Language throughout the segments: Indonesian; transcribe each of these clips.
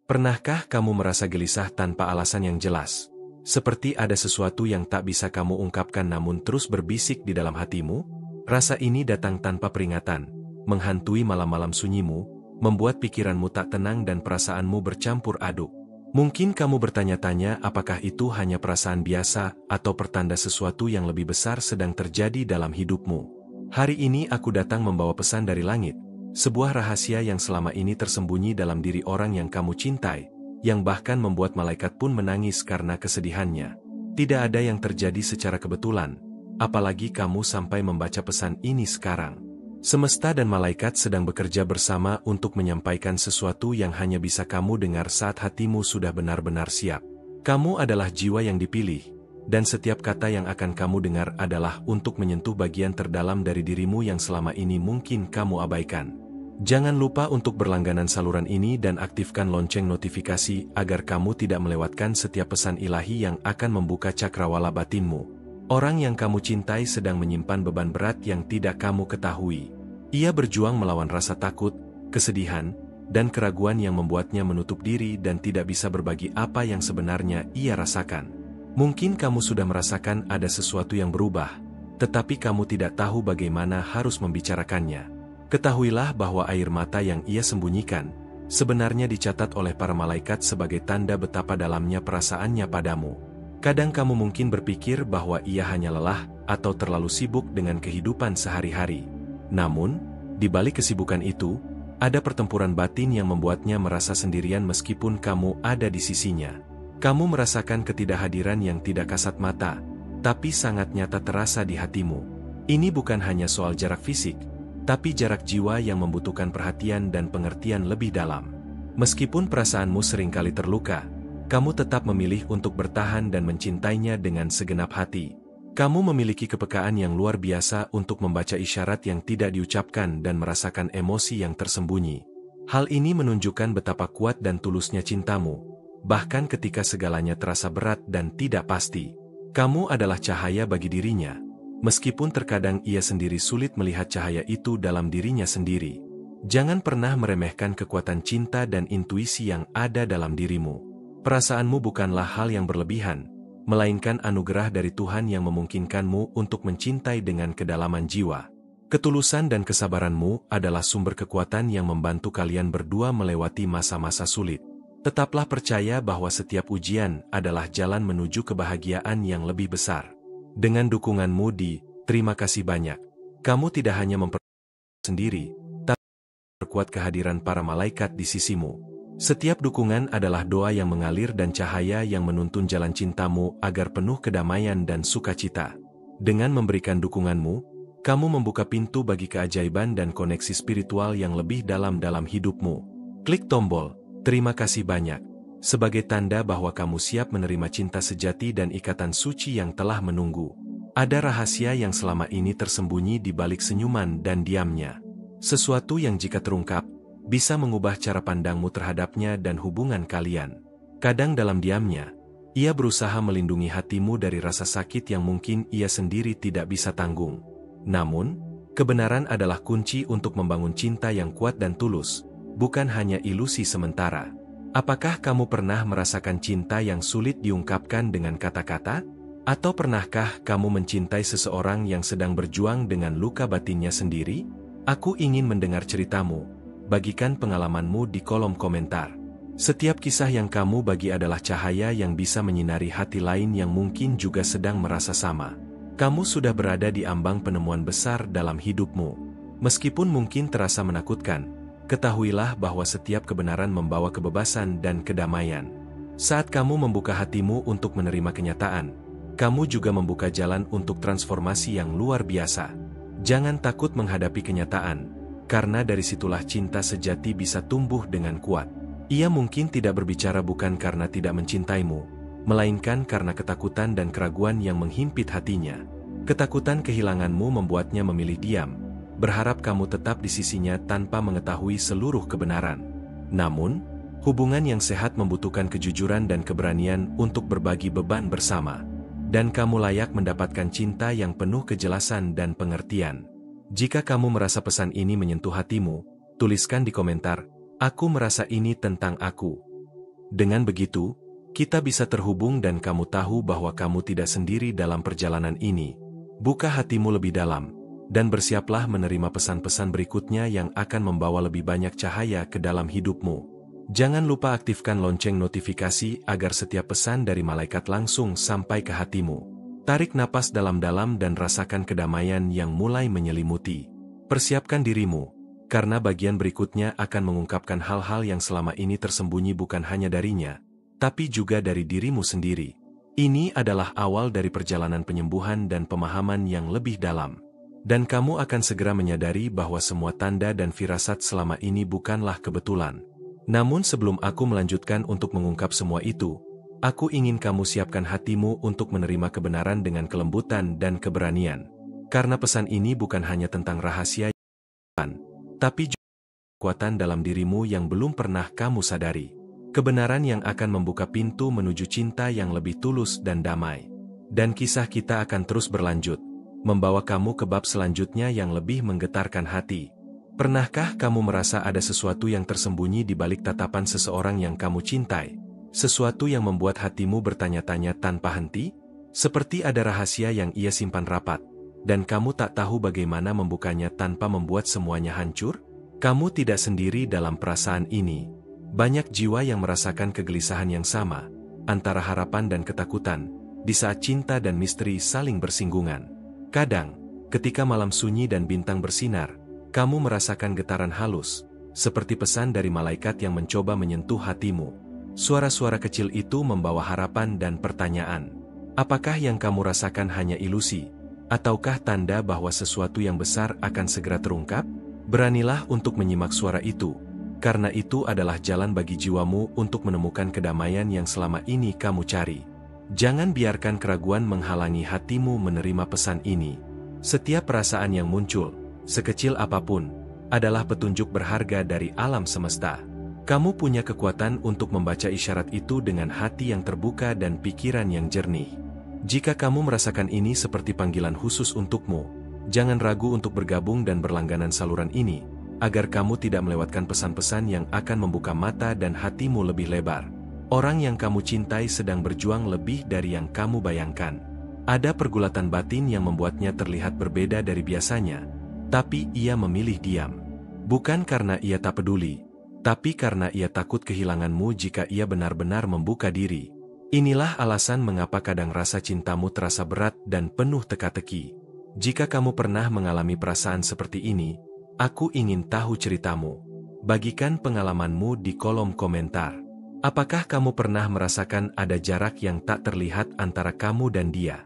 Pernahkah kamu merasa gelisah tanpa alasan yang jelas? Seperti ada sesuatu yang tak bisa kamu ungkapkan namun terus berbisik di dalam hatimu? Rasa ini datang tanpa peringatan, menghantui malam-malam sunyimu, membuat pikiranmu tak tenang dan perasaanmu bercampur aduk. Mungkin kamu bertanya-tanya apakah itu hanya perasaan biasa atau pertanda sesuatu yang lebih besar sedang terjadi dalam hidupmu. Hari ini aku datang membawa pesan dari langit, sebuah rahasia yang selama ini tersembunyi dalam diri orang yang kamu cintai, yang bahkan membuat malaikat pun menangis karena kesedihannya. Tidak ada yang terjadi secara kebetulan, apalagi kamu sampai membaca pesan ini sekarang. Semesta dan malaikat sedang bekerja bersama untuk menyampaikan sesuatu yang hanya bisa kamu dengar saat hatimu sudah benar-benar siap. Kamu adalah jiwa yang dipilih, dan setiap kata yang akan kamu dengar adalah untuk menyentuh bagian terdalam dari dirimu yang selama ini mungkin kamu abaikan. Jangan lupa untuk berlangganan saluran ini dan aktifkan lonceng notifikasi agar kamu tidak melewatkan setiap pesan ilahi yang akan membuka cakrawala batinmu. Orang yang kamu cintai sedang menyimpan beban berat yang tidak kamu ketahui. Ia berjuang melawan rasa takut, kesedihan, dan keraguan yang membuatnya menutup diri dan tidak bisa berbagi apa yang sebenarnya ia rasakan. Mungkin kamu sudah merasakan ada sesuatu yang berubah, tetapi kamu tidak tahu bagaimana harus membicarakannya. Ketahuilah bahwa air mata yang ia sembunyikan, sebenarnya dicatat oleh para malaikat sebagai tanda betapa dalamnya perasaannya padamu. Kadang kamu mungkin berpikir bahwa ia hanya lelah atau terlalu sibuk dengan kehidupan sehari-hari. Namun, di balik kesibukan itu, ada pertempuran batin yang membuatnya merasa sendirian meskipun kamu ada di sisinya. Kamu merasakan ketidakhadiran yang tidak kasat mata, tapi sangat nyata terasa di hatimu. Ini bukan hanya soal jarak fisik, tapi jarak jiwa yang membutuhkan perhatian dan pengertian lebih dalam. Meskipun perasaanmu seringkali terluka, kamu tetap memilih untuk bertahan dan mencintainya dengan segenap hati. Kamu memiliki kepekaan yang luar biasa untuk membaca isyarat yang tidak diucapkan dan merasakan emosi yang tersembunyi. Hal ini menunjukkan betapa kuat dan tulusnya cintamu, bahkan ketika segalanya terasa berat dan tidak pasti. Kamu adalah cahaya bagi dirinya, meskipun terkadang ia sendiri sulit melihat cahaya itu dalam dirinya sendiri. Jangan pernah meremehkan kekuatan cinta dan intuisi yang ada dalam dirimu. Perasaanmu bukanlah hal yang berlebihan, melainkan anugerah dari Tuhan yang memungkinkanmu untuk mencintai dengan kedalaman jiwa. Ketulusan dan kesabaranmu adalah sumber kekuatan yang membantu kalian berdua melewati masa-masa sulit. Tetaplah percaya bahwa setiap ujian adalah jalan menuju kebahagiaan yang lebih besar. Dengan dukunganmu terima kasih banyak. Kamu tidak hanya memperkuat sendiri, tapi memperkuat kehadiran para malaikat di sisimu. Setiap dukungan adalah doa yang mengalir dan cahaya yang menuntun jalan cintamu agar penuh kedamaian dan sukacita. Dengan memberikan dukunganmu, kamu membuka pintu bagi keajaiban dan koneksi spiritual yang lebih dalam hidupmu. Klik tombol "Terima kasih banyak" sebagai tanda bahwa kamu siap menerima cinta sejati dan ikatan suci yang telah menunggu. Ada rahasia yang selama ini tersembunyi di balik senyuman dan diamnya. Sesuatu yang jika terungkap, bisa mengubah cara pandangmu terhadapnya dan hubungan kalian. Kadang dalam diamnya, ia berusaha melindungi hatimu dari rasa sakit yang mungkin ia sendiri tidak bisa tanggung. Namun, kebenaran adalah kunci untuk membangun cinta yang kuat dan tulus, bukan hanya ilusi sementara. Apakah kamu pernah merasakan cinta yang sulit diungkapkan dengan kata-kata? Atau pernahkah kamu mencintai seseorang yang sedang berjuang dengan luka batinnya sendiri? Aku ingin mendengar ceritamu. Bagikan pengalamanmu di kolom komentar. Setiap kisah yang kamu bagi adalah cahaya yang bisa menyinari hati lain yang mungkin juga sedang merasa sama. Kamu sudah berada di ambang penemuan besar dalam hidupmu. Meskipun mungkin terasa menakutkan, ketahuilah bahwa setiap kebenaran membawa kebebasan dan kedamaian. Saat kamu membuka hatimu untuk menerima kenyataan, kamu juga membuka jalan untuk transformasi yang luar biasa. Jangan takut menghadapi kenyataan, karena dari situlah cinta sejati bisa tumbuh dengan kuat. Ia mungkin tidak berbicara bukan karena tidak mencintaimu, melainkan karena ketakutan dan keraguan yang menghimpit hatinya. Ketakutan kehilanganmu membuatnya memilih diam, berharap kamu tetap di sisinya tanpa mengetahui seluruh kebenaran. Namun, hubungan yang sehat membutuhkan kejujuran dan keberanian untuk berbagi beban bersama. Dan kamu layak mendapatkan cinta yang penuh kejelasan dan pengertian. Jika kamu merasa pesan ini menyentuh hatimu, tuliskan di komentar, "Aku merasa ini tentang aku." Dengan begitu, kita bisa terhubung dan kamu tahu bahwa kamu tidak sendiri dalam perjalanan ini. Buka hatimu lebih dalam, dan bersiaplah menerima pesan-pesan berikutnya yang akan membawa lebih banyak cahaya ke dalam hidupmu. Jangan lupa aktifkan lonceng notifikasi agar setiap pesan dari malaikat langsung sampai ke hatimu. Tarik napas dalam-dalam dan rasakan kedamaian yang mulai menyelimuti. Persiapkan dirimu, karena bagian berikutnya akan mengungkapkan hal-hal yang selama ini tersembunyi bukan hanya darinya, tapi juga dari dirimu sendiri. Ini adalah awal dari perjalanan penyembuhan dan pemahaman yang lebih dalam. Dan kamu akan segera menyadari bahwa semua tanda dan firasat selama ini bukanlah kebetulan. Namun sebelum aku melanjutkan untuk mengungkap semua itu, aku ingin kamu siapkan hatimu untuk menerima kebenaran dengan kelembutan dan keberanian. Karena pesan ini bukan hanya tentang rahasia, tapi juga kekuatan dalam dirimu yang belum pernah kamu sadari. Kebenaran yang akan membuka pintu menuju cinta yang lebih tulus dan damai. Dan kisah kita akan terus berlanjut, membawa kamu ke bab selanjutnya yang lebih menggetarkan hati. Pernahkah kamu merasa ada sesuatu yang tersembunyi di balik tatapan seseorang yang kamu cintai? Sesuatu yang membuat hatimu bertanya-tanya tanpa henti? Seperti ada rahasia yang ia simpan rapat, dan kamu tak tahu bagaimana membukanya tanpa membuat semuanya hancur? Kamu tidak sendiri dalam perasaan ini. Banyak jiwa yang merasakan kegelisahan yang sama, antara harapan dan ketakutan, di saat cinta dan misteri saling bersinggungan. Kadang, ketika malam sunyi dan bintang bersinar, kamu merasakan getaran halus, seperti pesan dari malaikat yang mencoba menyentuh hatimu. Suara-suara kecil itu membawa harapan dan pertanyaan. Apakah yang kamu rasakan hanya ilusi, ataukah tanda bahwa sesuatu yang besar akan segera terungkap? Beranilah untuk menyimak suara itu, karena itu adalah jalan bagi jiwamu untuk menemukan kedamaian yang selama ini kamu cari. Jangan biarkan keraguan menghalangi hatimu menerima pesan ini. Setiap perasaan yang muncul, sekecil apapun, adalah petunjuk berharga dari alam semesta. Kamu punya kekuatan untuk membaca isyarat itu dengan hati yang terbuka dan pikiran yang jernih. Jika kamu merasakan ini seperti panggilan khusus untukmu, jangan ragu untuk bergabung dan berlangganan saluran ini, agar kamu tidak melewatkan pesan-pesan yang akan membuka mata dan hatimu lebih lebar. Orang yang kamu cintai sedang berjuang lebih dari yang kamu bayangkan. Ada pergulatan batin yang membuatnya terlihat berbeda dari biasanya, tapi ia memilih diam. Bukan karena ia tak peduli, tapi karena ia takut kehilanganmu jika ia benar-benar membuka diri. Inilah alasan mengapa kadang rasa cintamu terasa berat dan penuh teka-teki. Jika kamu pernah mengalami perasaan seperti ini, aku ingin tahu ceritamu. Bagikan pengalamanmu di kolom komentar. Apakah kamu pernah merasakan ada jarak yang tak terlihat antara kamu dan dia?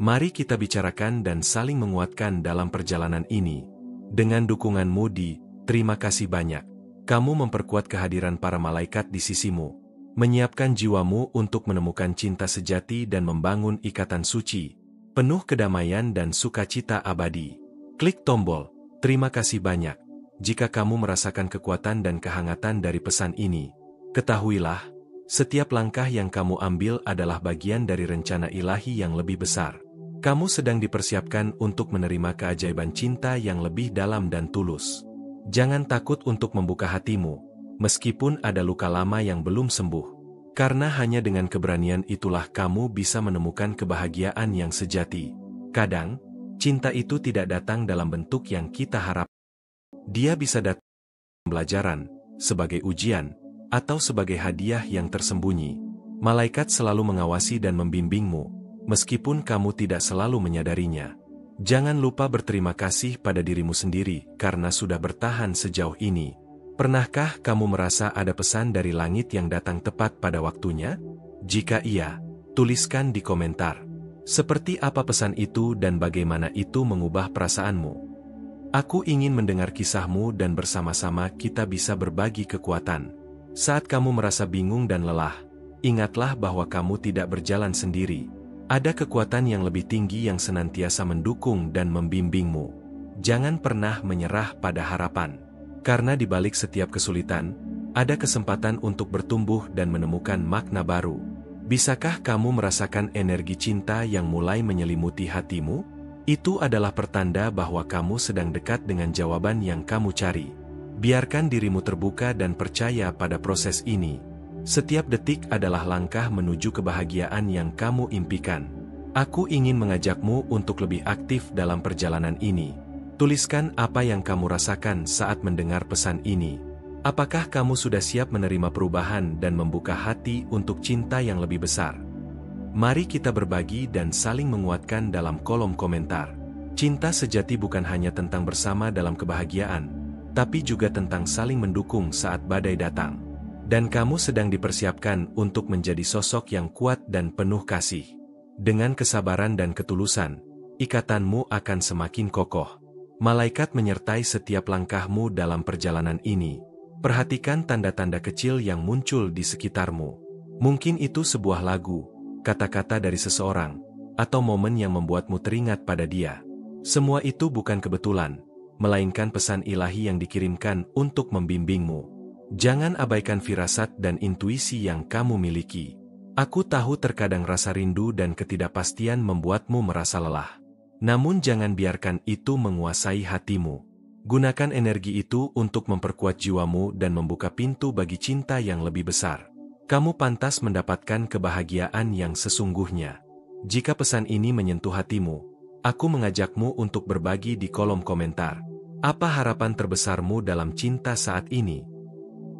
Mari kita bicarakan dan saling menguatkan dalam perjalanan ini. Dengan dukunganmu di terima kasih banyak. Kamu memperkuat kehadiran para malaikat di sisimu, menyiapkan jiwamu untuk menemukan cinta sejati dan membangun ikatan suci, penuh kedamaian dan sukacita abadi. Klik tombol terima kasih banyak jika kamu merasakan kekuatan dan kehangatan dari pesan ini. Ketahuilah, setiap langkah yang kamu ambil adalah bagian dari rencana ilahi yang lebih besar. Kamu sedang dipersiapkan untuk menerima keajaiban cinta yang lebih dalam dan tulus. Jangan takut untuk membuka hatimu, meskipun ada luka lama yang belum sembuh. Karena hanya dengan keberanian itulah kamu bisa menemukan kebahagiaan yang sejati. Kadang, cinta itu tidak datang dalam bentuk yang kita harap. Dia bisa datang sebagai pembelajaran, sebagai ujian, atau sebagai hadiah yang tersembunyi. Malaikat selalu mengawasi dan membimbingmu, meskipun kamu tidak selalu menyadarinya. Jangan lupa berterima kasih pada dirimu sendiri karena sudah bertahan sejauh ini. Pernahkah kamu merasa ada pesan dari langit yang datang tepat pada waktunya? Jika iya, tuliskan di komentar. Seperti apa pesan itu dan bagaimana itu mengubah perasaanmu? Aku ingin mendengar kisahmu dan bersama-sama kita bisa berbagi kekuatan. Saat kamu merasa bingung dan lelah, ingatlah bahwa kamu tidak berjalan sendiri. Ada kekuatan yang lebih tinggi yang senantiasa mendukung dan membimbingmu. Jangan pernah menyerah pada harapan. Karena di balik setiap kesulitan, ada kesempatan untuk bertumbuh dan menemukan makna baru. Bisakah kamu merasakan energi cinta yang mulai menyelimuti hatimu? Itu adalah pertanda bahwa kamu sedang dekat dengan jawaban yang kamu cari. Biarkan dirimu terbuka dan percaya pada proses ini. Setiap detik adalah langkah menuju kebahagiaan yang kamu impikan. Aku ingin mengajakmu untuk lebih aktif dalam perjalanan ini. Tuliskan apa yang kamu rasakan saat mendengar pesan ini. Apakah kamu sudah siap menerima perubahan dan membuka hati untuk cinta yang lebih besar? Mari kita berbagi dan saling menguatkan dalam kolom komentar. Cinta sejati bukan hanya tentang bersama dalam kebahagiaan, tapi juga tentang saling mendukung saat badai datang. Dan kamu sedang dipersiapkan untuk menjadi sosok yang kuat dan penuh kasih. Dengan kesabaran dan ketulusan, ikatanmu akan semakin kokoh. Malaikat menyertai setiap langkahmu dalam perjalanan ini. Perhatikan tanda-tanda kecil yang muncul di sekitarmu. Mungkin itu sebuah lagu, kata-kata dari seseorang, atau momen yang membuatmu teringat pada dia. Semua itu bukan kebetulan, melainkan pesan ilahi yang dikirimkan untuk membimbingmu. Jangan abaikan firasat dan intuisi yang kamu miliki. Aku tahu terkadang rasa rindu dan ketidakpastian membuatmu merasa lelah. Namun jangan biarkan itu menguasai hatimu. Gunakan energi itu untuk memperkuat jiwamu dan membuka pintu bagi cinta yang lebih besar. Kamu pantas mendapatkan kebahagiaan yang sesungguhnya. Jika pesan ini menyentuh hatimu, aku mengajakmu untuk berbagi di kolom komentar. Apa harapan terbesarmu dalam cinta saat ini?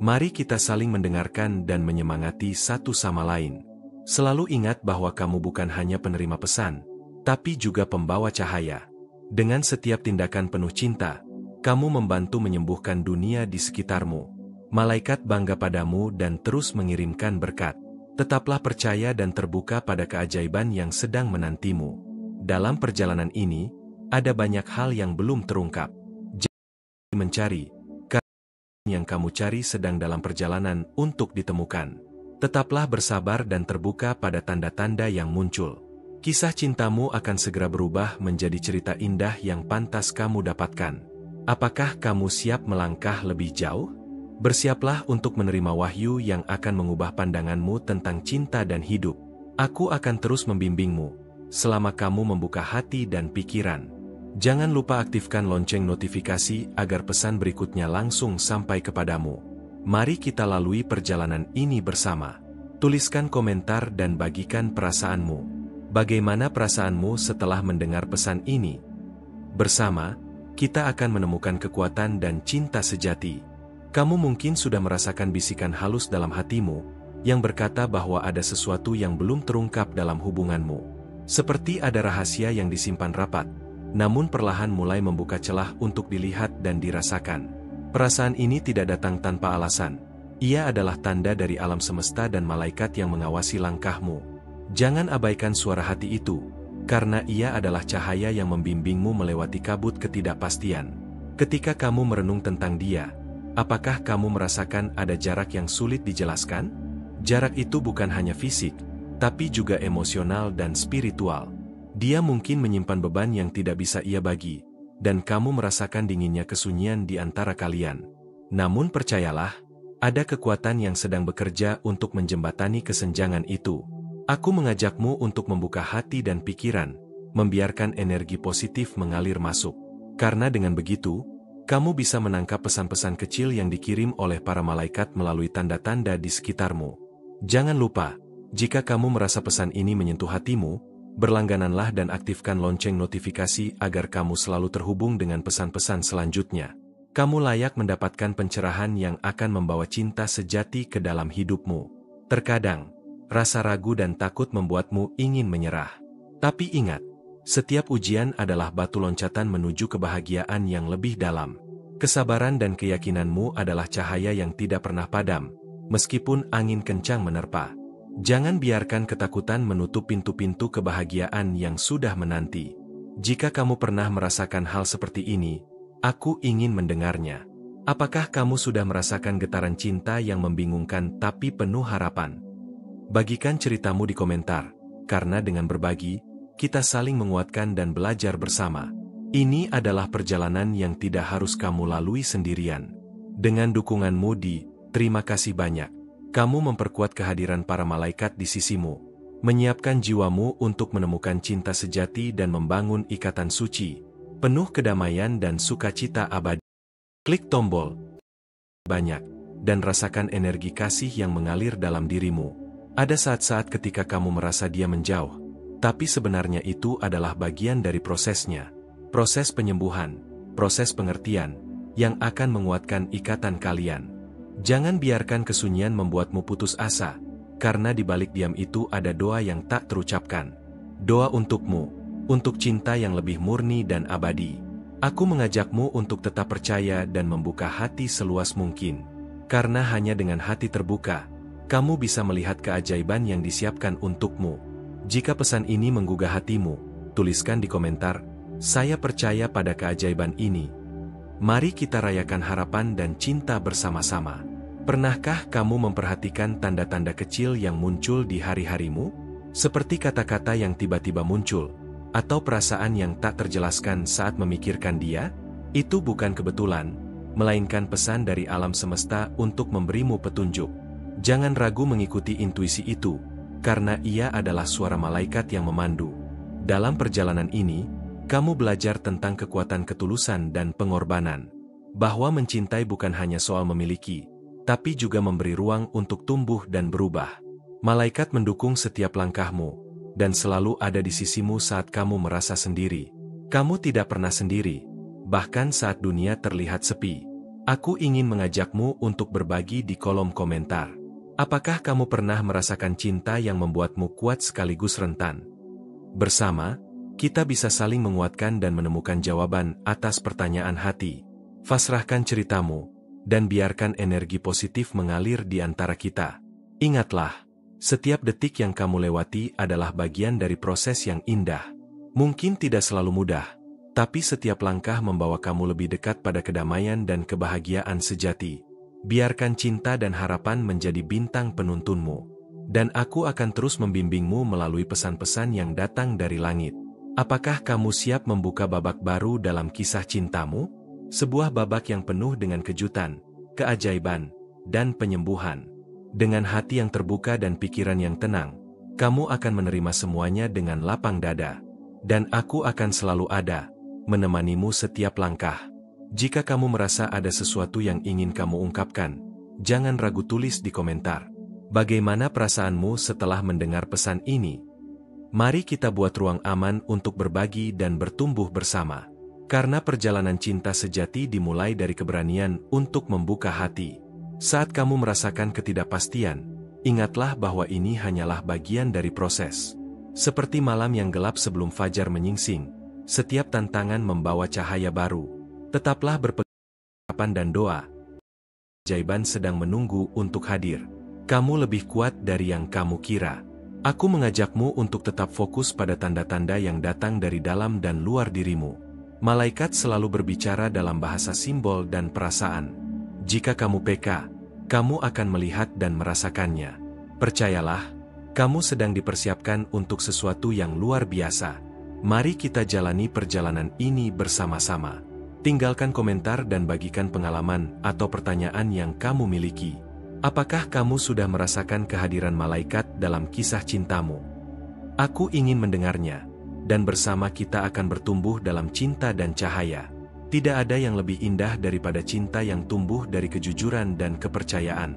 Mari kita saling mendengarkan dan menyemangati satu sama lain. Selalu ingat bahwa kamu bukan hanya penerima pesan, tapi juga pembawa cahaya. Dengan setiap tindakan penuh cinta, kamu membantu menyembuhkan dunia di sekitarmu. Malaikat bangga padamu dan terus mengirimkan berkat. Tetaplah percaya dan terbuka pada keajaiban yang sedang menantimu. Dalam perjalanan ini, ada banyak hal yang belum terungkap. Jangan mencari, yang kamu cari sedang dalam perjalanan untuk ditemukan. Tetaplah bersabar dan terbuka pada tanda-tanda yang muncul. Kisah cintamu akan segera berubah menjadi cerita indah yang pantas kamu dapatkan. Apakah kamu siap melangkah lebih jauh? Bersiaplah untuk menerima wahyu yang akan mengubah pandanganmu tentang cinta dan hidup. Aku akan terus membimbingmu selama kamu membuka hati dan pikiran. Jangan lupa aktifkan lonceng notifikasi agar pesan berikutnya langsung sampai kepadamu. Mari kita lalui perjalanan ini bersama. Tuliskan komentar dan bagikan perasaanmu. Bagaimana perasaanmu setelah mendengar pesan ini? Bersama, kita akan menemukan kekuatan dan cinta sejati. Kamu mungkin sudah merasakan bisikan halus dalam hatimu, yang berkata bahwa ada sesuatu yang belum terungkap dalam hubunganmu. Seperti ada rahasia yang disimpan rapat, namun perlahan mulai membuka celah untuk dilihat dan dirasakan. Perasaan ini tidak datang tanpa alasan. Ia adalah tanda dari alam semesta dan malaikat yang mengawasi langkahmu. Jangan abaikan suara hati itu, karena ia adalah cahaya yang membimbingmu melewati kabut ketidakpastian. Ketika kamu merenung tentang dia, apakah kamu merasakan ada jarak yang sulit dijelaskan? Jarak itu bukan hanya fisik, tapi juga emosional dan spiritual. Dia mungkin menyimpan beban yang tidak bisa ia bagi, dan kamu merasakan dinginnya kesunyian di antara kalian. Namun percayalah, ada kekuatan yang sedang bekerja untuk menjembatani kesenjangan itu. Aku mengajakmu untuk membuka hati dan pikiran, membiarkan energi positif mengalir masuk. Karena dengan begitu, kamu bisa menangkap pesan-pesan kecil yang dikirim oleh para malaikat melalui tanda-tanda di sekitarmu. Jangan lupa, jika kamu merasa pesan ini menyentuh hatimu, berlanggananlah dan aktifkan lonceng notifikasi agar kamu selalu terhubung dengan pesan-pesan selanjutnya. Kamu layak mendapatkan pencerahan yang akan membawa cinta sejati ke dalam hidupmu. Terkadang, rasa ragu dan takut membuatmu ingin menyerah. Tapi ingat, setiap ujian adalah batu loncatan menuju kebahagiaan yang lebih dalam. Kesabaran dan keyakinanmu adalah cahaya yang tidak pernah padam, meskipun angin kencang menerpa. Jangan biarkan ketakutan menutup pintu-pintu kebahagiaan yang sudah menanti. Jika kamu pernah merasakan hal seperti ini, aku ingin mendengarnya. Apakah kamu sudah merasakan getaran cinta yang membingungkan tapi penuh harapan? Bagikan ceritamu di komentar, karena dengan berbagi, kita saling menguatkan dan belajar bersama. Ini adalah perjalanan yang tidak harus kamu lalui sendirian. Dengan dukunganmu terima kasih banyak. Kamu memperkuat kehadiran para malaikat di sisimu, menyiapkan jiwamu untuk menemukan cinta sejati dan membangun ikatan suci, penuh kedamaian dan sukacita abadi. Klik tombol banyak dan rasakan energi kasih yang mengalir dalam dirimu. Ada saat-saat ketika kamu merasa dia menjauh, tapi sebenarnya itu adalah bagian dari prosesnya. Proses penyembuhan, proses pengertian, yang akan menguatkan ikatan kalian. Jangan biarkan kesunyian membuatmu putus asa, karena di balik diam itu ada doa yang tak terucapkan. Doa untukmu, untuk cinta yang lebih murni dan abadi. Aku mengajakmu untuk tetap percaya dan membuka hati seluas mungkin. Karena hanya dengan hati terbuka, kamu bisa melihat keajaiban yang disiapkan untukmu. Jika pesan ini menggugah hatimu, tuliskan di komentar, "Saya percaya pada keajaiban ini." Mari kita rayakan harapan dan cinta bersama-sama. Pernahkah kamu memperhatikan tanda-tanda kecil yang muncul di hari-harimu? Seperti kata-kata yang tiba-tiba muncul, atau perasaan yang tak terjelaskan saat memikirkan dia? Itu bukan kebetulan, melainkan pesan dari alam semesta untuk memberimu petunjuk. Jangan ragu mengikuti intuisi itu, karena ia adalah suara malaikat yang memandu. Dalam perjalanan ini, kamu belajar tentang kekuatan ketulusan dan pengorbanan. Bahwa mencintai bukan hanya soal memiliki, tapi juga memberi ruang untuk tumbuh dan berubah. Malaikat mendukung setiap langkahmu, dan selalu ada di sisimu saat kamu merasa sendiri. Kamu tidak pernah sendiri, bahkan saat dunia terlihat sepi. Aku ingin mengajakmu untuk berbagi di kolom komentar. Apakah kamu pernah merasakan cinta yang membuatmu kuat sekaligus rentan? Bersama, kita bisa saling menguatkan dan menemukan jawaban atas pertanyaan hati. Pasrahkan ceritamu, dan biarkan energi positif mengalir di antara kita. Ingatlah, setiap detik yang kamu lewati adalah bagian dari proses yang indah. Mungkin tidak selalu mudah, tapi setiap langkah membawa kamu lebih dekat pada kedamaian dan kebahagiaan sejati. Biarkan cinta dan harapan menjadi bintang penuntunmu. Dan aku akan terus membimbingmu melalui pesan-pesan yang datang dari langit. Apakah kamu siap membuka babak baru dalam kisah cintamu? Sebuah babak yang penuh dengan kejutan, keajaiban, dan penyembuhan. Dengan hati yang terbuka dan pikiran yang tenang, kamu akan menerima semuanya dengan lapang dada. Dan aku akan selalu ada, menemanimu setiap langkah. Jika kamu merasa ada sesuatu yang ingin kamu ungkapkan, jangan ragu tulis di komentar. Bagaimana perasaanmu setelah mendengar pesan ini? Mari kita buat ruang aman untuk berbagi dan bertumbuh bersama. Karena perjalanan cinta sejati dimulai dari keberanian untuk membuka hati. Saat kamu merasakan ketidakpastian, ingatlah bahwa ini hanyalah bagian dari proses. Seperti malam yang gelap sebelum fajar menyingsing, setiap tantangan membawa cahaya baru. Tetaplah berpegang dan doa. Keajaiban sedang menunggu untuk hadir. Kamu lebih kuat dari yang kamu kira. Aku mengajakmu untuk tetap fokus pada tanda-tanda yang datang dari dalam dan luar dirimu. Malaikat selalu berbicara dalam bahasa simbol dan perasaan. Jika kamu peka, kamu akan melihat dan merasakannya. Percayalah, kamu sedang dipersiapkan untuk sesuatu yang luar biasa. Mari kita jalani perjalanan ini bersama-sama. Tinggalkan komentar dan bagikan pengalaman atau pertanyaan yang kamu miliki. Apakah kamu sudah merasakan kehadiran malaikat dalam kisah cintamu? Aku ingin mendengarnya, dan bersama kita akan bertumbuh dalam cinta dan cahaya. Tidak ada yang lebih indah daripada cinta yang tumbuh dari kejujuran dan kepercayaan.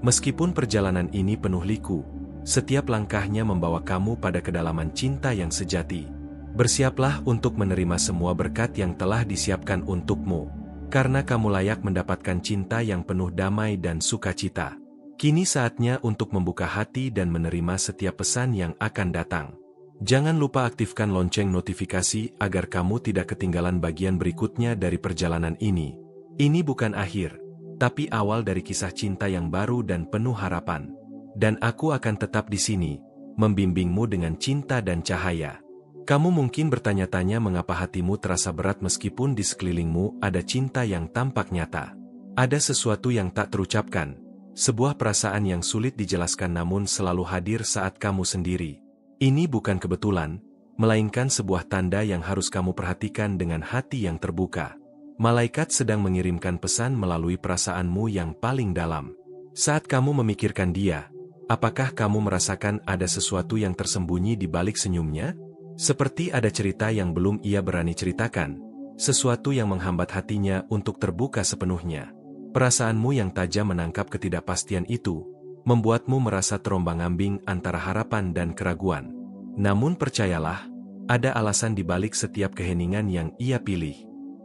Meskipun perjalanan ini penuh liku, setiap langkahnya membawa kamu pada kedalaman cinta yang sejati. Bersiaplah untuk menerima semua berkat yang telah disiapkan untukmu, karena kamu layak mendapatkan cinta yang penuh damai dan sukacita. Kini saatnya untuk membuka hati dan menerima setiap pesan yang akan datang. Jangan lupa aktifkan lonceng notifikasi agar kamu tidak ketinggalan bagian berikutnya dari perjalanan ini. Ini bukan akhir, tapi awal dari kisah cinta yang baru dan penuh harapan. Dan aku akan tetap di sini, membimbingmu dengan cinta dan cahaya. Kamu mungkin bertanya-tanya mengapa hatimu terasa berat meskipun di sekelilingmu ada cinta yang tampak nyata. Ada sesuatu yang tak terucapkan, sebuah perasaan yang sulit dijelaskan namun selalu hadir saat kamu sendiri. Ini bukan kebetulan, melainkan sebuah tanda yang harus kamu perhatikan dengan hati yang terbuka. Malaikat sedang mengirimkan pesan melalui perasaanmu yang paling dalam. Saat kamu memikirkan dia, apakah kamu merasakan ada sesuatu yang tersembunyi di balik senyumnya? Seperti ada cerita yang belum ia berani ceritakan, sesuatu yang menghambat hatinya untuk terbuka sepenuhnya. Perasaanmu yang tajam menangkap ketidakpastian itu, membuatmu merasa terombang-ambing antara harapan dan keraguan. Namun percayalah, ada alasan di balik setiap keheningan yang ia pilih.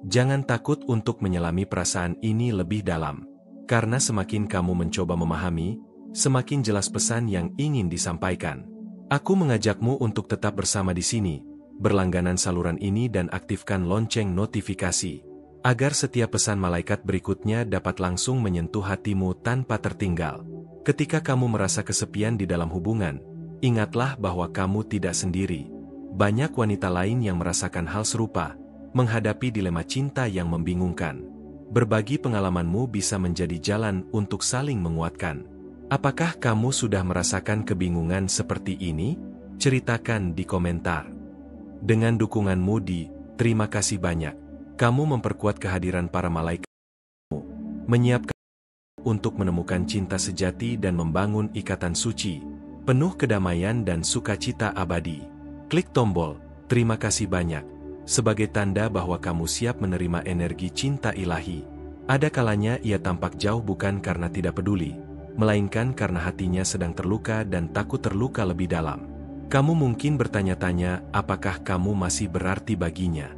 Jangan takut untuk menyelami perasaan ini lebih dalam. Karena semakin kamu mencoba memahami, semakin jelas pesan yang ingin disampaikan. Aku mengajakmu untuk tetap bersama di sini, berlangganan saluran ini dan aktifkan lonceng notifikasi, agar setiap pesan malaikat berikutnya dapat langsung menyentuh hatimu tanpa tertinggal. Ketika kamu merasa kesepian di dalam hubungan, ingatlah bahwa kamu tidak sendiri. Banyak wanita lain yang merasakan hal serupa, menghadapi dilema cinta yang membingungkan. Berbagi pengalamanmu bisa menjadi jalan untuk saling menguatkan. Apakah kamu sudah merasakan kebingungan seperti ini? Ceritakan di komentar. Dengan dukunganmu di terima kasih banyak, kamu memperkuat kehadiran para malaikat, menyiapkan untuk menemukan cinta sejati dan membangun ikatan suci, penuh kedamaian dan sukacita abadi. Klik tombol terima kasih banyak sebagai tanda bahwa kamu siap menerima energi cinta ilahi. Ada kalanya ia tampak jauh bukan karena tidak peduli, melainkan karena hatinya sedang terluka dan takut terluka lebih dalam. Kamu mungkin bertanya-tanya, apakah kamu masih berarti baginya?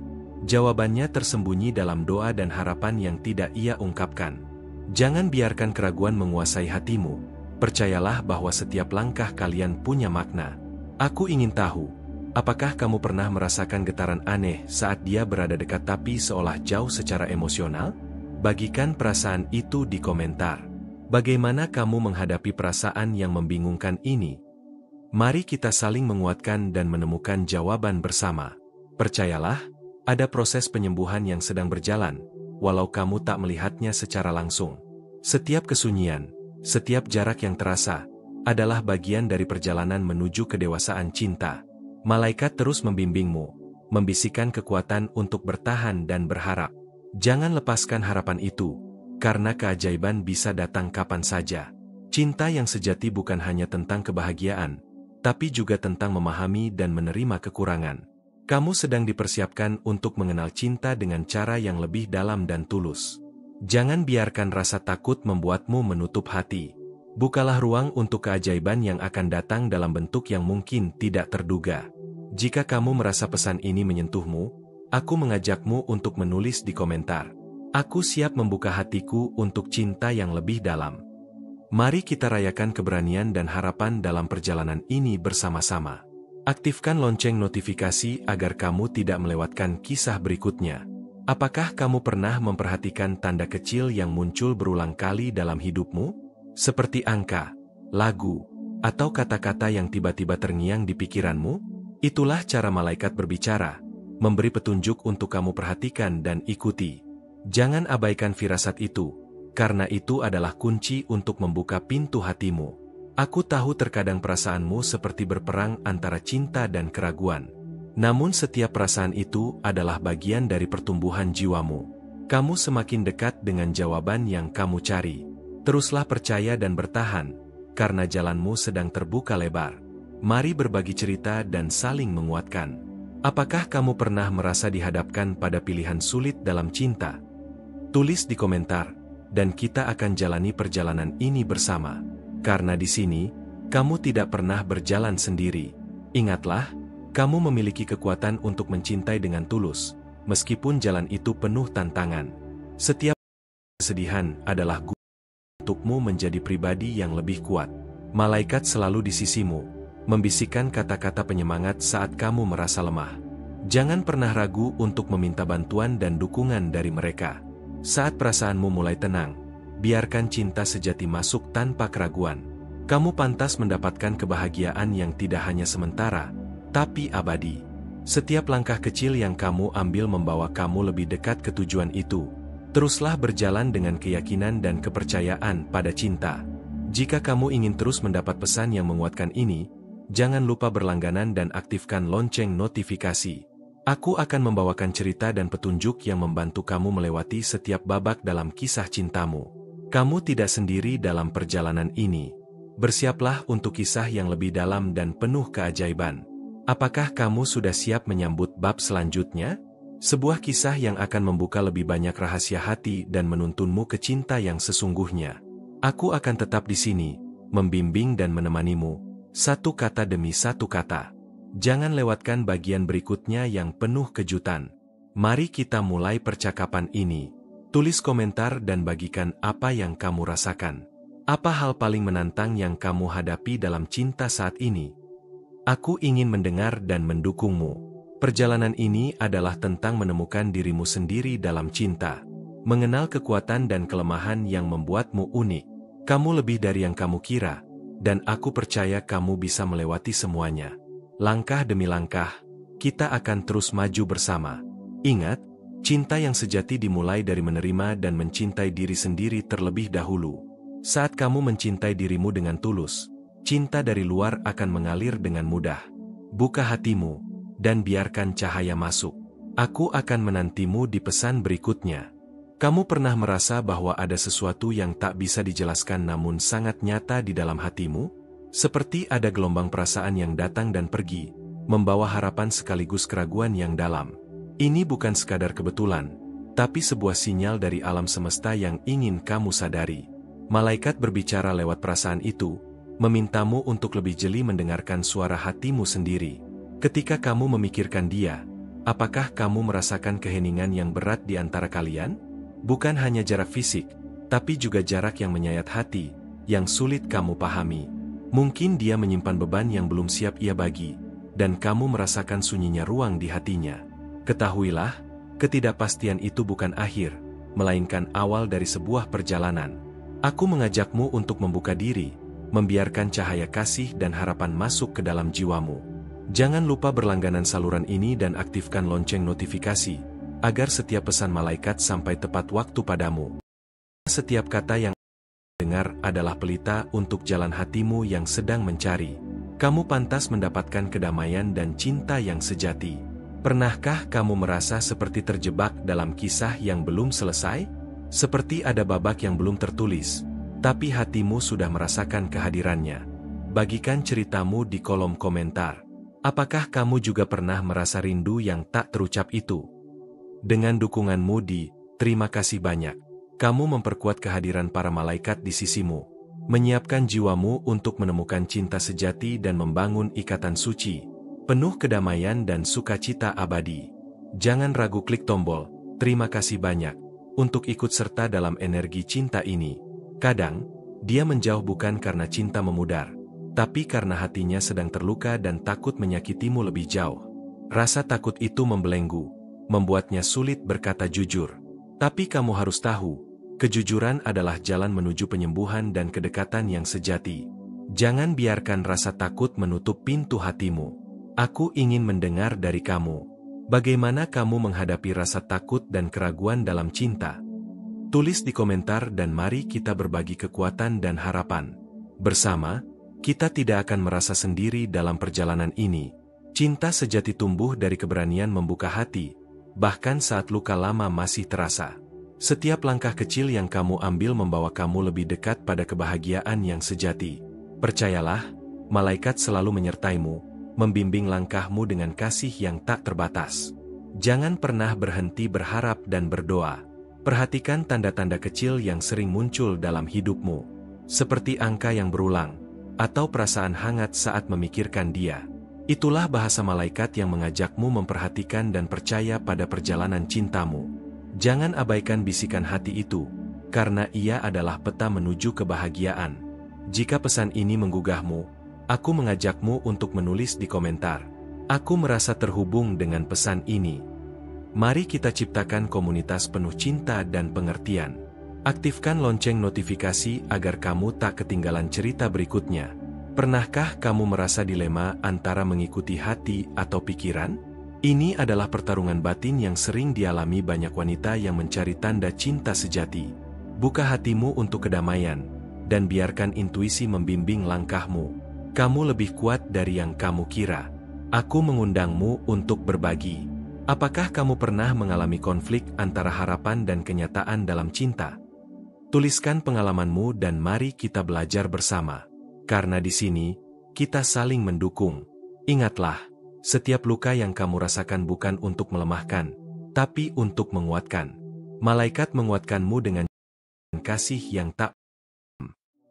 Jawabannya tersembunyi dalam doa dan harapan yang tidak ia ungkapkan. Jangan biarkan keraguan menguasai hatimu. Percayalah bahwa setiap langkah kalian punya makna. Aku ingin tahu, apakah kamu pernah merasakan getaran aneh saat dia berada dekat tapi seolah jauh secara emosional? Bagikan perasaan itu di komentar. Bagaimana kamu menghadapi perasaan yang membingungkan ini? Mari kita saling menguatkan dan menemukan jawaban bersama. Percayalah, ada proses penyembuhan yang sedang berjalan, walau kamu tak melihatnya secara langsung. Setiap kesunyian, setiap jarak yang terasa, adalah bagian dari perjalanan menuju kedewasaan cinta. Malaikat terus membimbingmu, membisikkan kekuatan untuk bertahan dan berharap. Jangan lepaskan harapan itu, karena keajaiban bisa datang kapan saja. Cinta yang sejati bukan hanya tentang kebahagiaan, tapi juga tentang memahami dan menerima kekurangan. Kamu sedang dipersiapkan untuk mengenal cinta dengan cara yang lebih dalam dan tulus. Jangan biarkan rasa takut membuatmu menutup hati. Bukalah ruang untuk keajaiban yang akan datang dalam bentuk yang mungkin tidak terduga. Jika kamu merasa pesan ini menyentuhmu, aku mengajakmu untuk menulis di komentar. Aku siap membuka hatiku untuk cinta yang lebih dalam. Mari kita rayakan keberanian dan harapan dalam perjalanan ini bersama-sama. Aktifkan lonceng notifikasi agar kamu tidak melewatkan kisah berikutnya. Apakah kamu pernah memperhatikan tanda kecil yang muncul berulang kali dalam hidupmu? Seperti angka, lagu, atau kata-kata yang tiba-tiba terngiang di pikiranmu? Itulah cara malaikat berbicara, memberi petunjuk untuk kamu perhatikan dan ikuti. Jangan abaikan firasat itu, karena itu adalah kunci untuk membuka pintu hatimu. Aku tahu terkadang perasaanmu seperti berperang antara cinta dan keraguan. Namun setiap perasaan itu adalah bagian dari pertumbuhan jiwamu. Kamu semakin dekat dengan jawaban yang kamu cari. Teruslah percaya dan bertahan, karena jalanmu sedang terbuka lebar. Mari berbagi cerita dan saling menguatkan. Apakah kamu pernah merasa dihadapkan pada pilihan sulit dalam cinta? Tulis di komentar, dan kita akan jalani perjalanan ini bersama. Karena di sini, kamu tidak pernah berjalan sendiri. Ingatlah, kamu memiliki kekuatan untuk mencintai dengan tulus, meskipun jalan itu penuh tantangan. Setiap kesedihan adalah untukmu menjadi pribadi yang lebih kuat. Malaikat selalu di sisimu, membisikkan kata-kata penyemangat saat kamu merasa lemah. Jangan pernah ragu untuk meminta bantuan dan dukungan dari mereka. Saat perasaanmu mulai tenang, biarkan cinta sejati masuk tanpa keraguan. Kamu pantas mendapatkan kebahagiaan yang tidak hanya sementara, tapi abadi. Setiap langkah kecil yang kamu ambil membawa kamu lebih dekat ke tujuan itu. Teruslah berjalan dengan keyakinan dan kepercayaan pada cinta. Jika kamu ingin terus mendapat pesan yang menguatkan ini, jangan lupa berlangganan dan aktifkan lonceng notifikasi. Aku akan membawakan cerita dan petunjuk yang membantu kamu melewati setiap babak dalam kisah cintamu. Kamu tidak sendiri dalam perjalanan ini. Bersiaplah untuk kisah yang lebih dalam dan penuh keajaiban. Apakah kamu sudah siap menyambut bab selanjutnya? Sebuah kisah yang akan membuka lebih banyak rahasia hati dan menuntunmu ke cinta yang sesungguhnya. Aku akan tetap di sini, membimbing dan menemanimu, satu kata demi satu kata. Jangan lewatkan bagian berikutnya yang penuh kejutan. Mari kita mulai percakapan ini. Tulis komentar dan bagikan apa yang kamu rasakan. Apa hal paling menantang yang kamu hadapi dalam cinta saat ini? Aku ingin mendengar dan mendukungmu. Perjalanan ini adalah tentang menemukan dirimu sendiri dalam cinta. Mengenal kekuatan dan kelemahan yang membuatmu unik. Kamu lebih dari yang kamu kira, dan aku percaya kamu bisa melewati semuanya. Langkah demi langkah, kita akan terus maju bersama. Ingat, cinta yang sejati dimulai dari menerima dan mencintai diri sendiri terlebih dahulu. Saat kamu mencintai dirimu dengan tulus, cinta dari luar akan mengalir dengan mudah. Buka hatimu dan biarkan cahaya masuk. Aku akan menantimu di pesan berikutnya. Kamu pernah merasa bahwa ada sesuatu yang tak bisa dijelaskan namun sangat nyata di dalam hatimu? Seperti ada gelombang perasaan yang datang dan pergi, membawa harapan sekaligus keraguan yang dalam. Ini bukan sekadar kebetulan, tapi sebuah sinyal dari alam semesta yang ingin kamu sadari. Malaikat berbicara lewat perasaan itu, memintamu untuk lebih jeli mendengarkan suara hatimu sendiri. Ketika kamu memikirkan dia, apakah kamu merasakan keheningan yang berat di antara kalian? Bukan hanya jarak fisik, tapi juga jarak yang menyayat hati, yang sulit kamu pahami. Mungkin dia menyimpan beban yang belum siap ia bagi, dan kamu merasakan sunyinya ruang di hatinya. Ketahuilah, ketidakpastian itu bukan akhir, melainkan awal dari sebuah perjalanan. Aku mengajakmu untuk membuka diri, membiarkan cahaya kasih dan harapan masuk ke dalam jiwamu. Jangan lupa berlangganan saluran ini dan aktifkan lonceng notifikasi, agar setiap pesan malaikat sampai tepat waktu padamu. Setiap kata yang dengar adalah pelita untuk jalan hatimu yang sedang mencari. Kamu pantas mendapatkan kedamaian dan cinta yang sejati. Pernahkah kamu merasa seperti terjebak dalam kisah yang belum selesai? Seperti ada babak yang belum tertulis, tapi hatimu sudah merasakan kehadirannya. Bagikan ceritamu di kolom komentar. Apakah kamu juga pernah merasa rindu yang tak terucap itu? Dengan dukunganmu di terima kasih banyak, kamu memperkuat kehadiran para malaikat di sisimu, menyiapkan jiwamu untuk menemukan cinta sejati dan membangun ikatan suci, penuh kedamaian dan sukacita abadi. Jangan ragu klik tombol terima kasih banyak untuk ikut serta dalam energi cinta ini. Kadang, dia menjauh bukan karena cinta memudar, tapi karena hatinya sedang terluka dan takut menyakitimu lebih jauh. Rasa takut itu membelenggu, membuatnya sulit berkata jujur. Tapi kamu harus tahu, kejujuran adalah jalan menuju penyembuhan dan kedekatan yang sejati. Jangan biarkan rasa takut menutup pintu hatimu. Aku ingin mendengar dari kamu. Bagaimana kamu menghadapi rasa takut dan keraguan dalam cinta? Tulis di komentar dan mari kita berbagi kekuatan dan harapan. Bersama, kita tidak akan merasa sendiri dalam perjalanan ini. Cinta sejati tumbuh dari keberanian membuka hati, bahkan saat luka lama masih terasa. Setiap langkah kecil yang kamu ambil membawa kamu lebih dekat pada kebahagiaan yang sejati. Percayalah, malaikat selalu menyertaimu, membimbing langkahmu dengan kasih yang tak terbatas. Jangan pernah berhenti berharap dan berdoa. Perhatikan tanda-tanda kecil yang sering muncul dalam hidupmu, seperti angka yang berulang, atau perasaan hangat saat memikirkan dia. Itulah bahasa malaikat yang mengajakmu memperhatikan dan percaya pada perjalanan cintamu. Jangan abaikan bisikan hati itu, karena ia adalah peta menuju kebahagiaan. Jika pesan ini menggugahmu, aku mengajakmu untuk menulis di komentar. Aku merasa terhubung dengan pesan ini. Mari kita ciptakan komunitas penuh cinta dan pengertian. Aktifkan lonceng notifikasi agar kamu tak ketinggalan cerita berikutnya. Pernahkah kamu merasa dilema antara mengikuti hati atau pikiran? Ini adalah pertarungan batin yang sering dialami banyak wanita yang mencari tanda cinta sejati. Buka hatimu untuk kedamaian, dan biarkan intuisi membimbing langkahmu. Kamu lebih kuat dari yang kamu kira. Aku mengundangmu untuk berbagi. Apakah kamu pernah mengalami konflik antara harapan dan kenyataan dalam cinta? Tuliskan pengalamanmu dan mari kita belajar bersama. Karena di sini, kita saling mendukung. Ingatlah, setiap luka yang kamu rasakan bukan untuk melemahkan, tapi untuk menguatkan. Malaikat menguatkanmu dengan kasih yang tak.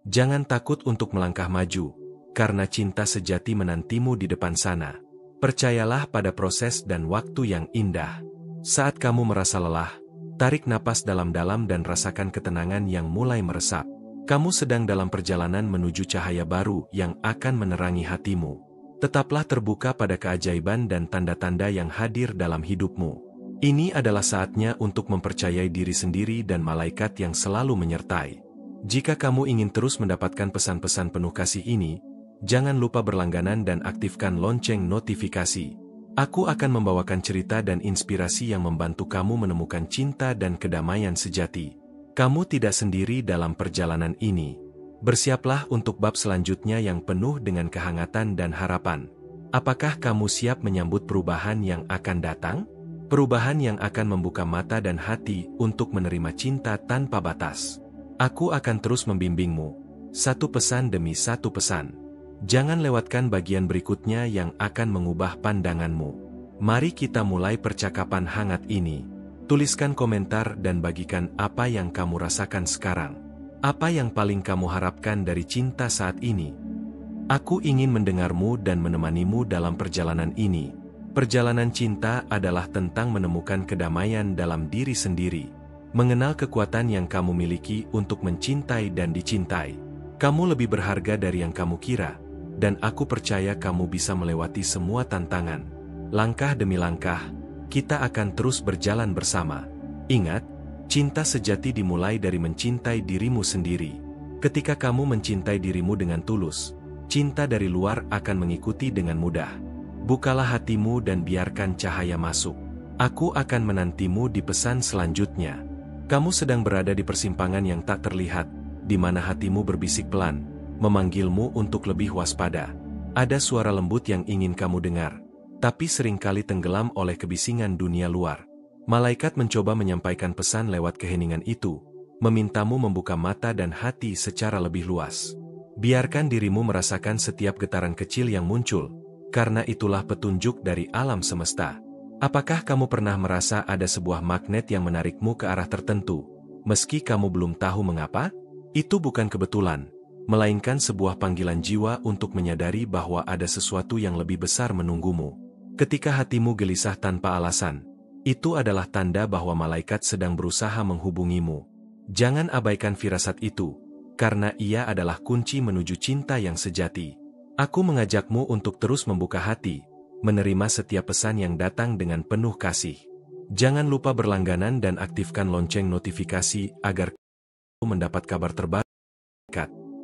Jangan takut untuk melangkah maju, karena cinta sejati menantimu di depan sana. Percayalah pada proses dan waktu yang indah. Saat kamu merasa lelah, tarik napas dalam-dalam dan rasakan ketenangan yang mulai meresap. Kamu sedang dalam perjalanan menuju cahaya baru yang akan menerangi hatimu. Tetaplah terbuka pada keajaiban dan tanda-tanda yang hadir dalam hidupmu. Ini adalah saatnya untuk mempercayai diri sendiri dan malaikat yang selalu menyertai. Jika kamu ingin terus mendapatkan pesan-pesan penuh kasih ini, jangan lupa berlangganan dan aktifkan lonceng notifikasi. Aku akan membawakan cerita dan inspirasi yang membantu kamu menemukan cinta dan kedamaian sejati. Kamu tidak sendiri dalam perjalanan ini. Bersiaplah untuk bab selanjutnya yang penuh dengan kehangatan dan harapan. Apakah kamu siap menyambut perubahan yang akan datang? Perubahan yang akan membuka mata dan hati untuk menerima cinta tanpa batas. Aku akan terus membimbingmu, satu pesan demi satu pesan. Jangan lewatkan bagian berikutnya yang akan mengubah pandanganmu. Mari kita mulai percakapan hangat ini. Tuliskan komentar dan bagikan apa yang kamu rasakan sekarang. Apa yang paling kamu harapkan dari cinta saat ini? Aku ingin mendengarmu dan menemanimu dalam perjalanan ini. Perjalanan cinta adalah tentang menemukan kedamaian dalam diri sendiri. Mengenal kekuatan yang kamu miliki untuk mencintai dan dicintai. Kamu lebih berharga dari yang kamu kira, dan aku percaya kamu bisa melewati semua tantangan. Langkah demi langkah, kita akan terus berjalan bersama. Ingat, cinta sejati dimulai dari mencintai dirimu sendiri. Ketika kamu mencintai dirimu dengan tulus, cinta dari luar akan mengikuti dengan mudah. Bukalah hatimu dan biarkan cahaya masuk. Aku akan menantimu di pesan selanjutnya. Kamu sedang berada di persimpangan yang tak terlihat, di mana hatimu berbisik pelan, memanggilmu untuk lebih waspada. Ada suara lembut yang ingin kamu dengar, tapi seringkali tenggelam oleh kebisingan dunia luar. Malaikat mencoba menyampaikan pesan lewat keheningan itu, memintamu membuka mata dan hati secara lebih luas. Biarkan dirimu merasakan setiap getaran kecil yang muncul, karena itulah petunjuk dari alam semesta. Apakah kamu pernah merasa ada sebuah magnet yang menarikmu ke arah tertentu, meski kamu belum tahu mengapa? Itu bukan kebetulan, melainkan sebuah panggilan jiwa untuk menyadari bahwa ada sesuatu yang lebih besar menunggumu. Ketika hatimu gelisah tanpa alasan, itu adalah tanda bahwa malaikat sedang berusaha menghubungimu. Jangan abaikan firasat itu, karena ia adalah kunci menuju cinta yang sejati. Aku mengajakmu untuk terus membuka hati, menerima setiap pesan yang datang dengan penuh kasih. Jangan lupa berlangganan dan aktifkan lonceng notifikasi agar kamu mendapat kabar terbaru.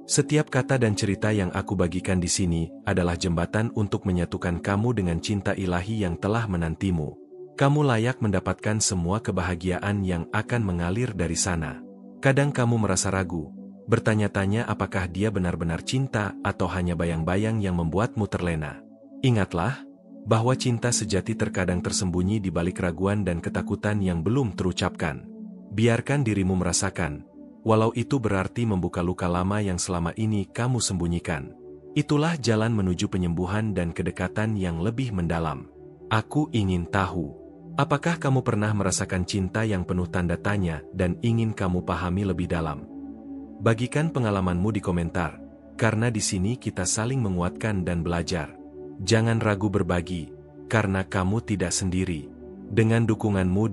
Setiap kata dan cerita yang aku bagikan di sini adalah jembatan untuk menyatukan kamu dengan cinta ilahi yang telah menantimu. Kamu layak mendapatkan semua kebahagiaan yang akan mengalir dari sana. Kadang kamu merasa ragu, bertanya-tanya apakah dia benar-benar cinta atau hanya bayang-bayang yang membuatmu terlena. Ingatlah, bahwa cinta sejati terkadang tersembunyi di balik raguan dan ketakutan yang belum terucapkan. Biarkan dirimu merasakan, walau itu berarti membuka luka lama yang selama ini kamu sembunyikan. Itulah jalan menuju penyembuhan dan kedekatan yang lebih mendalam. Aku ingin tahu, apakah kamu pernah merasakan cinta yang penuh tanda tanya dan ingin kamu pahami lebih dalam? Bagikan pengalamanmu di komentar, karena di sini kita saling menguatkan dan belajar. Jangan ragu berbagi, karena kamu tidak sendiri. Dengan dukunganmu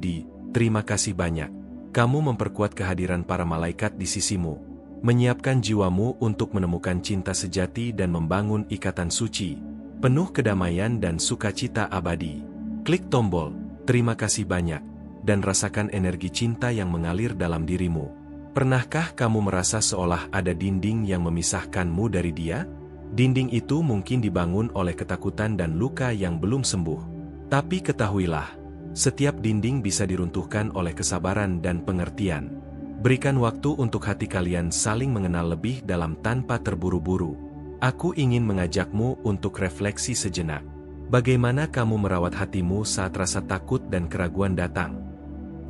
terima kasih banyak. Kamu memperkuat kehadiran para malaikat di sisimu, menyiapkan jiwamu untuk menemukan cinta sejati dan membangun ikatan suci, penuh kedamaian dan sukacita abadi. Klik tombol, terima kasih banyak, dan rasakan energi cinta yang mengalir dalam dirimu. Pernahkah kamu merasa seolah ada dinding yang memisahkanmu dari dia? Dinding itu mungkin dibangun oleh ketakutan dan luka yang belum sembuh. Tapi ketahuilah, setiap dinding bisa diruntuhkan oleh kesabaran dan pengertian. Berikan waktu untuk hati kalian saling mengenal lebih dalam tanpa terburu-buru. Aku ingin mengajakmu untuk refleksi sejenak. Bagaimana kamu merawat hatimu saat rasa takut dan keraguan datang?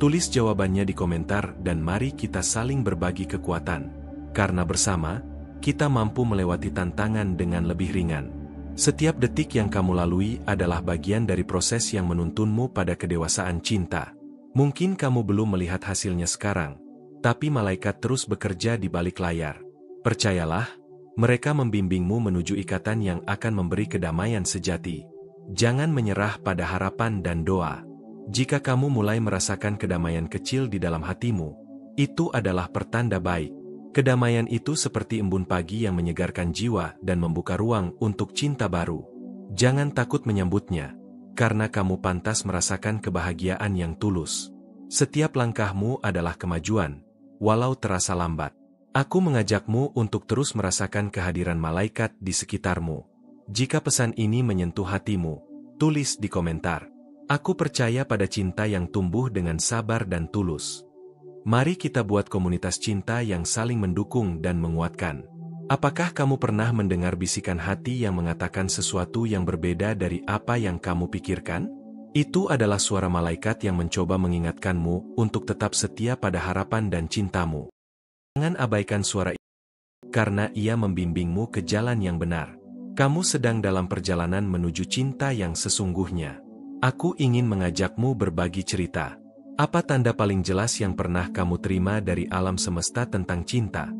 Tulis jawabannya di komentar dan mari kita saling berbagi kekuatan. Karena bersama, kita mampu melewati tantangan dengan lebih ringan. Setiap detik yang kamu lalui adalah bagian dari proses yang menuntunmu pada kedewasaan cinta. Mungkin kamu belum melihat hasilnya sekarang, tapi malaikat terus bekerja di balik layar. Percayalah, mereka membimbingmu menuju ikatan yang akan memberi kedamaian sejati. Jangan menyerah pada harapan dan doa. Jika kamu mulai merasakan kedamaian kecil di dalam hatimu, itu adalah pertanda baik. Kedamaian itu seperti embun pagi yang menyegarkan jiwa dan membuka ruang untuk cinta baru. Jangan takut menyambutnya, karena kamu pantas merasakan kebahagiaan yang tulus. Setiap langkahmu adalah kemajuan, walau terasa lambat. Aku mengajakmu untuk terus merasakan kehadiran malaikat di sekitarmu. Jika pesan ini menyentuh hatimu, tulis di komentar. Aku percaya pada cinta yang tumbuh dengan sabar dan tulus. Mari kita buat komunitas cinta yang saling mendukung dan menguatkan. Apakah kamu pernah mendengar bisikan hati yang mengatakan sesuatu yang berbeda dari apa yang kamu pikirkan? Itu adalah suara malaikat yang mencoba mengingatkanmu untuk tetap setia pada harapan dan cintamu. Jangan abaikan suara itu, karena ia membimbingmu ke jalan yang benar. Kamu sedang dalam perjalanan menuju cinta yang sesungguhnya. Aku ingin mengajakmu berbagi cerita. Apa tanda paling jelas yang pernah kamu terima dari alam semesta tentang cinta?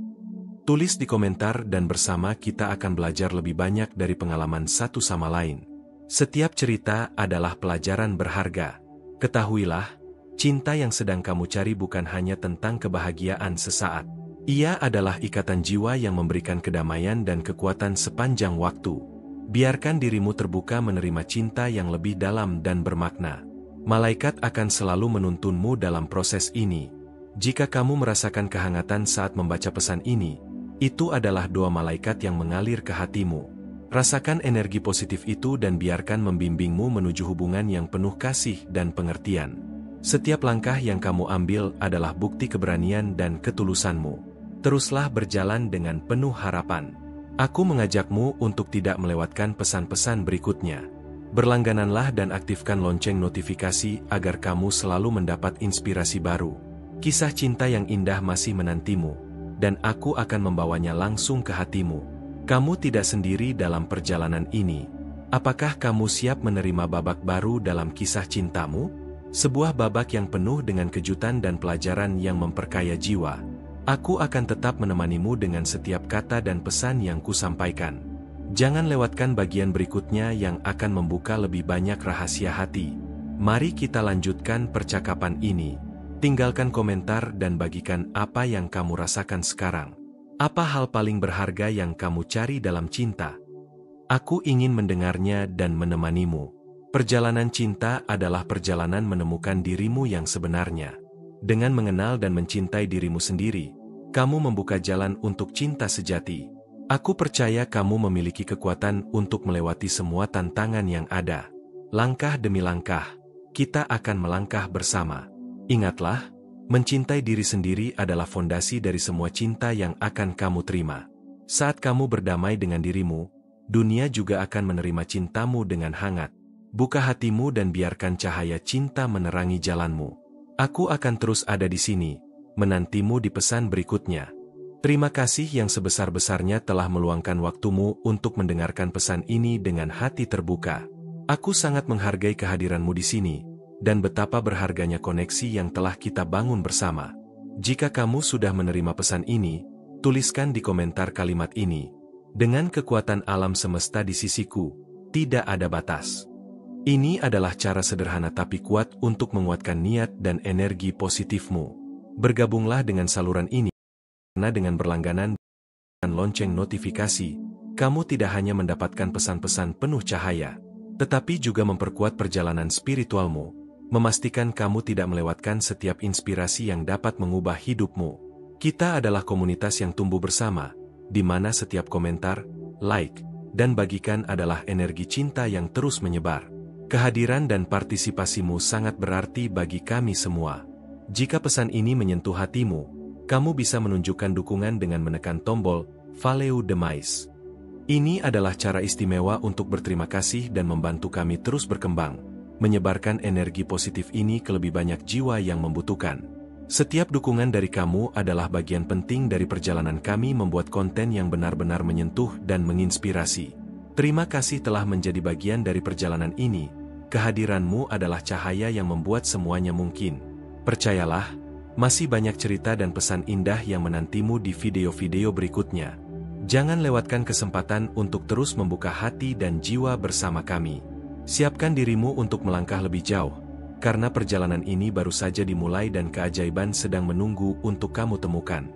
Tulis di komentar dan bersama kita akan belajar lebih banyak dari pengalaman satu sama lain. Setiap cerita adalah pelajaran berharga. Ketahuilah, cinta yang sedang kamu cari bukan hanya tentang kebahagiaan sesaat. Ia adalah ikatan jiwa yang memberikan kedamaian dan kekuatan sepanjang waktu. Biarkan dirimu terbuka menerima cinta yang lebih dalam dan bermakna. Malaikat akan selalu menuntunmu dalam proses ini. Jika kamu merasakan kehangatan saat membaca pesan ini, itu adalah doa malaikat yang mengalir ke hatimu. Rasakan energi positif itu dan biarkan membimbingmu menuju hubungan yang penuh kasih dan pengertian. Setiap langkah yang kamu ambil adalah bukti keberanian dan ketulusanmu. Teruslah berjalan dengan penuh harapan. Aku mengajakmu untuk tidak melewatkan pesan-pesan berikutnya. Berlanggananlah dan aktifkan lonceng notifikasi agar kamu selalu mendapat inspirasi baru. Kisah cinta yang indah masih menantimu, dan aku akan membawanya langsung ke hatimu. Kamu tidak sendiri dalam perjalanan ini. Apakah kamu siap menerima babak baru dalam kisah cintamu? Sebuah babak yang penuh dengan kejutan dan pelajaran yang memperkaya jiwa. Aku akan tetap menemanimu dengan setiap kata dan pesan yang kusampaikan. Jangan lewatkan bagian berikutnya yang akan membuka lebih banyak rahasia hati. Mari kita lanjutkan percakapan ini. Tinggalkan komentar dan bagikan apa yang kamu rasakan sekarang. Apa hal paling berharga yang kamu cari dalam cinta? Aku ingin mendengarnya dan menemanimu. Perjalanan cinta adalah perjalanan menemukan dirimu yang sebenarnya. Dengan mengenal dan mencintai dirimu sendiri, kamu membuka jalan untuk cinta sejati. Aku percaya kamu memiliki kekuatan untuk melewati semua tantangan yang ada. Langkah demi langkah, kita akan melangkah bersama. Ingatlah, mencintai diri sendiri adalah fondasi dari semua cinta yang akan kamu terima. Saat kamu berdamai dengan dirimu, dunia juga akan menerima cintamu dengan hangat. Buka hatimu dan biarkan cahaya cinta menerangi jalanmu. Aku akan terus ada di sini, menantimu di pesan berikutnya. Terima kasih yang sebesar-besarnya telah meluangkan waktumu untuk mendengarkan pesan ini dengan hati terbuka. Aku sangat menghargai kehadiranmu di sini, dan betapa berharganya koneksi yang telah kita bangun bersama. Jika kamu sudah menerima pesan ini, tuliskan di komentar kalimat ini. Dengan kekuatan alam semesta di sisiku, tidak ada batas. Ini adalah cara sederhana tapi kuat untuk menguatkan niat dan energi positifmu. Bergabunglah dengan saluran ini. Karena dengan berlangganan dan lonceng notifikasi, kamu tidak hanya mendapatkan pesan-pesan penuh cahaya, tetapi juga memperkuat perjalanan spiritualmu, memastikan kamu tidak melewatkan setiap inspirasi yang dapat mengubah hidupmu. Kita adalah komunitas yang tumbuh bersama, di mana setiap komentar, like, dan bagikan adalah energi cinta yang terus menyebar. Kehadiran dan partisipasimu sangat berarti bagi kami semua. Jika pesan ini menyentuh hatimu, kamu bisa menunjukkan dukungan dengan menekan tombol Valeu Demais. Ini adalah cara istimewa untuk berterima kasih dan membantu kami terus berkembang, menyebarkan energi positif ini ke lebih banyak jiwa yang membutuhkan. Setiap dukungan dari kamu adalah bagian penting dari perjalanan kami membuat konten yang benar-benar menyentuh dan menginspirasi. Terima kasih telah menjadi bagian dari perjalanan ini. Kehadiranmu adalah cahaya yang membuat semuanya mungkin. Percayalah, masih banyak cerita dan pesan indah yang menantimu di video-video berikutnya. Jangan lewatkan kesempatan untuk terus membuka hati dan jiwa bersama kami. Siapkan dirimu untuk melangkah lebih jauh, karena perjalanan ini baru saja dimulai dan keajaiban sedang menunggu untuk kamu temukan.